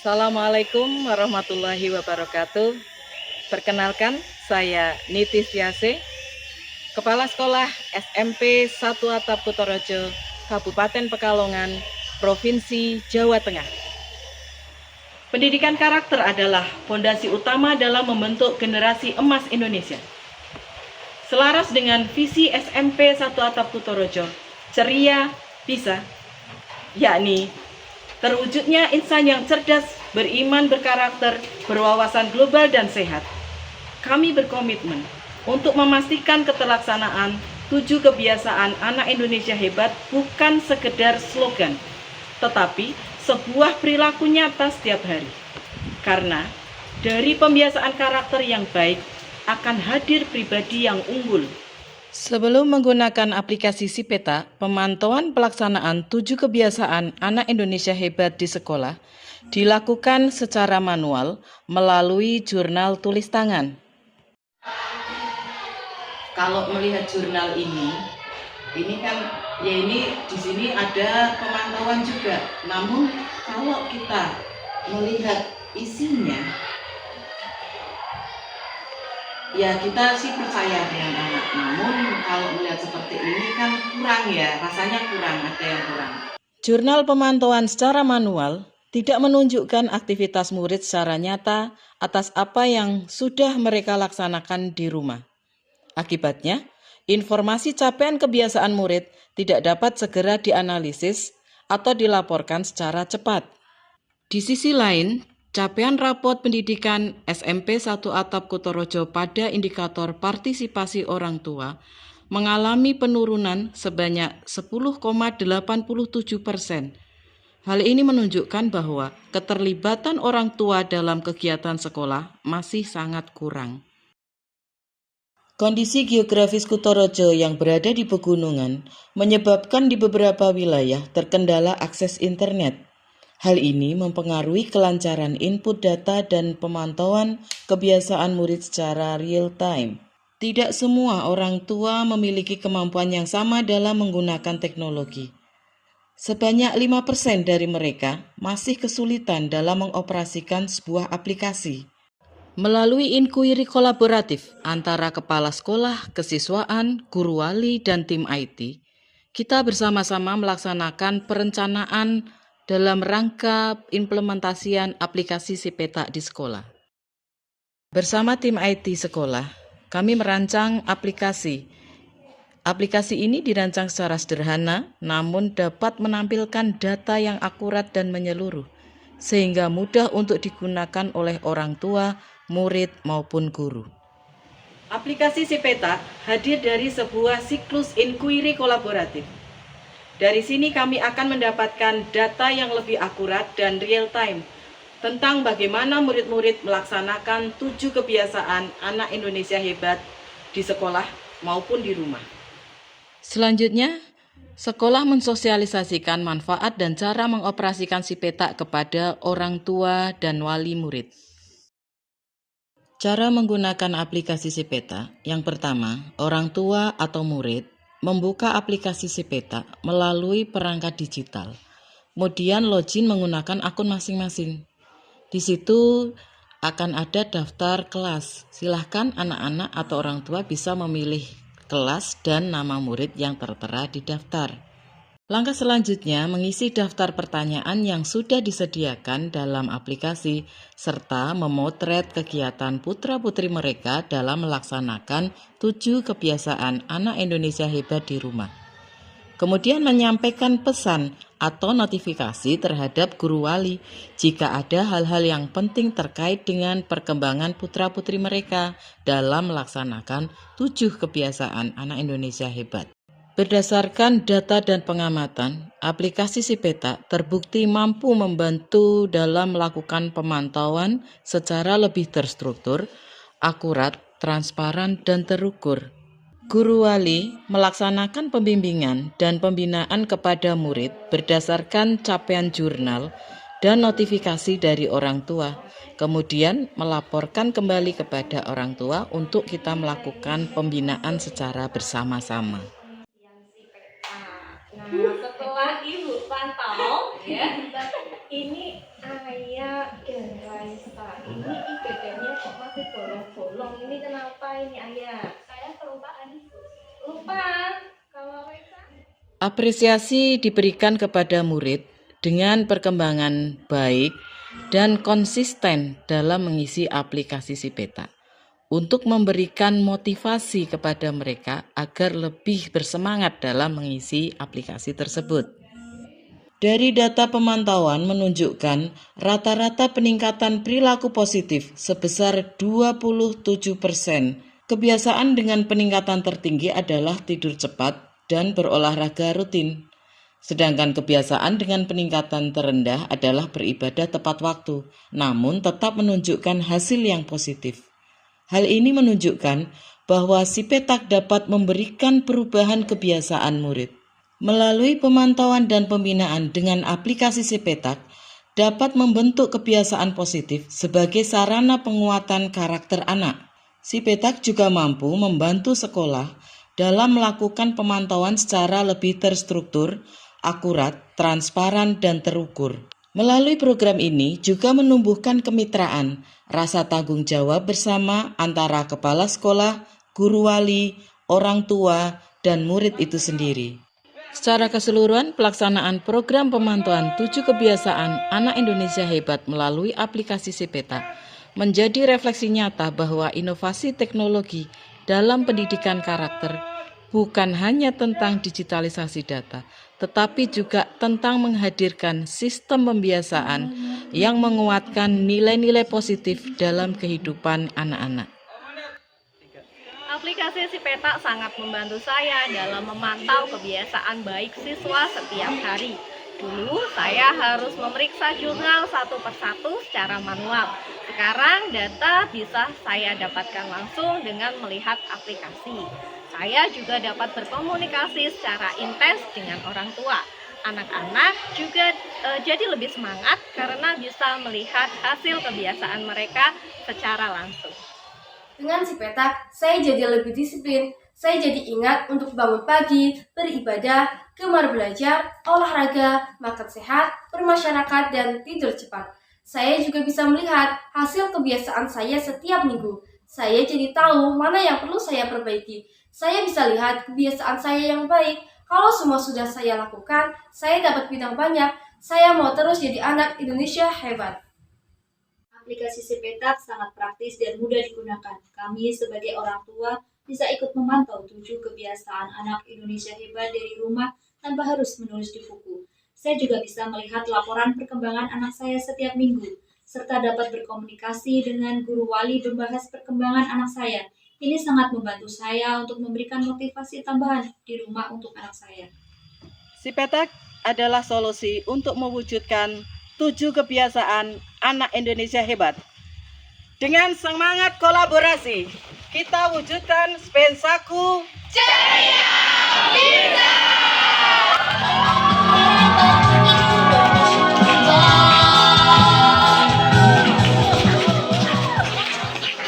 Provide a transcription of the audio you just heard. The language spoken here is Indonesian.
Assalamualaikum warahmatullahi wabarakatuh. Perkenalkan, saya Niti Siase, Kepala Sekolah SMP 1 Atap Kutorojo, Kabupaten Pekalongan, Provinsi Jawa Tengah. Pendidikan karakter adalah fondasi utama dalam membentuk generasi emas Indonesia. Selaras dengan visi SMP 1 Atap Kutorojo, ceria, bisa, yakni terwujudnya insan yang cerdas, beriman, berkarakter, berwawasan global dan sehat. Kami berkomitmen untuk memastikan keterlaksanaan 7 kebiasaan anak Indonesia hebat bukan sekedar slogan, tetapi sebuah perilaku nyata setiap hari. Karena dari pembiasaan karakter yang baik akan hadir pribadi yang unggul. Sebelum menggunakan aplikasi Sipeta, pemantauan pelaksanaan 7 kebiasaan anak Indonesia hebat di sekolah dilakukan secara manual melalui jurnal tulis tangan. Kalau melihat jurnal ini kan ini di sini ada pemantauan juga. Namun kalau kita melihat isinya, ya kita sih percaya dengan anak, namun kalau melihat seperti ini kan kurang ya, rasanya kurang, ada yang kurang. Jurnal pemantauan secara manual tidak menunjukkan aktivitas murid secara nyata atas apa yang sudah mereka laksanakan di rumah. Akibatnya, informasi capaian kebiasaan murid tidak dapat segera dianalisis atau dilaporkan secara cepat. Di sisi lain, capaian rapot pendidikan SMP 1 Atap Kutorojo pada indikator partisipasi orang tua mengalami penurunan sebanyak 10,87%. Hal ini menunjukkan bahwa keterlibatan orang tua dalam kegiatan sekolah masih sangat kurang. Kondisi geografis Kutorojo yang berada di pegunungan menyebabkan di beberapa wilayah terkendala akses internet. Hal ini mempengaruhi kelancaran input data dan pemantauan kebiasaan murid secara real time. Tidak semua orang tua memiliki kemampuan yang sama dalam menggunakan teknologi. Sebanyak 5% dari mereka masih kesulitan dalam mengoperasikan sebuah aplikasi. Melalui inkuiri kolaboratif antara kepala sekolah, kesiswaan, guru wali, dan tim IT, kita bersama-sama melaksanakan perencanaan dalam rangka implementasian aplikasi Sipeta di sekolah. Bersama tim IT sekolah, kami merancang aplikasi. Aplikasi ini dirancang secara sederhana, namun dapat menampilkan data yang akurat dan menyeluruh, sehingga mudah untuk digunakan oleh orang tua, murid, maupun guru. Aplikasi Sipeta hadir dari sebuah siklus inquiry kolaboratif. Dari sini kami akan mendapatkan data yang lebih akurat dan real time tentang bagaimana murid-murid melaksanakan 7 kebiasaan anak Indonesia hebat di sekolah maupun di rumah. Selanjutnya, sekolah mensosialisasikan manfaat dan cara mengoperasikan Sipeta kepada orang tua dan wali murid. Cara menggunakan aplikasi Sipeta, yang pertama, orang tua atau murid membuka aplikasi Sipeta melalui perangkat digital. Kemudian login menggunakan akun masing-masing. Di situ akan ada daftar kelas. Silahkan anak-anak atau orang tua bisa memilih kelas dan nama murid yang tertera di daftar. Langkah selanjutnya mengisi daftar pertanyaan yang sudah disediakan dalam aplikasi serta memotret kegiatan putra-putri mereka dalam melaksanakan 7 kebiasaan anak Indonesia hebat di rumah. Kemudian menyampaikan pesan atau notifikasi terhadap guru wali jika ada hal-hal yang penting terkait dengan perkembangan putra-putri mereka dalam melaksanakan 7 kebiasaan anak Indonesia hebat. Berdasarkan data dan pengamatan, aplikasi Sipeta terbukti mampu membantu dalam melakukan pemantauan secara lebih terstruktur, akurat, transparan, dan terukur. Guru wali melaksanakan pembimbingan dan pembinaan kepada murid berdasarkan capaian jurnal dan notifikasi dari orang tua, kemudian melaporkan kembali kepada orang tua untuk kita melakukan pembinaan secara bersama-sama. Nah, setelah Ibu pantau ya, ini Ayah Apresiasi diberikan kepada murid dengan perkembangan baik dan konsisten dalam mengisi aplikasi Sipeta untuk memberikan motivasi kepada mereka agar lebih bersemangat dalam mengisi aplikasi tersebut. Dari data pemantauan menunjukkan rata-rata peningkatan perilaku positif sebesar 27%. Kebiasaan dengan peningkatan tertinggi adalah tidur cepat dan berolahraga rutin. Sedangkan kebiasaan dengan peningkatan terendah adalah beribadah tepat waktu, namun tetap menunjukkan hasil yang positif. Hal ini menunjukkan bahwa Sipetak dapat memberikan perubahan kebiasaan murid. Melalui pemantauan dan pembinaan dengan aplikasi Sipetak dapat membentuk kebiasaan positif sebagai sarana penguatan karakter anak. Sipetak juga mampu membantu sekolah dalam melakukan pemantauan secara lebih terstruktur, akurat, transparan, dan terukur. Melalui program ini juga menumbuhkan kemitraan, rasa tanggung jawab bersama antara kepala sekolah, guru wali, orang tua, dan murid itu sendiri. Secara keseluruhan, pelaksanaan program pemantauan 7 kebiasaan anak Indonesia hebat melalui aplikasi Sipetak menjadi refleksi nyata bahwa inovasi teknologi dalam pendidikan karakter bukan hanya tentang digitalisasi data, tetapi juga tentang menghadirkan sistem pembiasaan yang menguatkan nilai-nilai positif dalam kehidupan anak-anak. Aplikasi Sipetak sangat membantu saya dalam memantau kebiasaan baik siswa setiap hari. Dulu saya harus memeriksa jurnal satu persatu secara manual. Sekarang data bisa saya dapatkan langsung dengan melihat aplikasi. Saya juga dapat berkomunikasi secara intens dengan orang tua. Anak-anak juga jadi lebih semangat karena bisa melihat hasil kebiasaan mereka secara langsung. Dengan Sipetak, saya jadi lebih disiplin. Saya jadi ingat untuk bangun pagi, beribadah, gemar belajar, olahraga, makan sehat, bermasyarakat, dan tidur cepat. Saya juga bisa melihat hasil kebiasaan saya setiap minggu. Saya jadi tahu mana yang perlu saya perbaiki. Saya bisa lihat kebiasaan saya yang baik. Kalau semua sudah saya lakukan, saya dapat bidang banyak. Saya mau terus jadi anak Indonesia hebat. Aplikasi Sipetak sangat praktis dan mudah digunakan. Kami sebagai orang tua bisa ikut memantau 7 kebiasaan anak Indonesia hebat dari rumah tanpa harus menulis di buku. Saya juga bisa melihat laporan perkembangan anak saya setiap minggu, serta dapat berkomunikasi dengan guru wali membahas perkembangan anak saya. Ini sangat membantu saya untuk memberikan motivasi tambahan di rumah untuk anak saya. Sipetak adalah solusi untuk mewujudkan 7 kebiasaan anak Indonesia hebat. Dengan semangat kolaborasi, kita wujudkan Spensaku Jaya!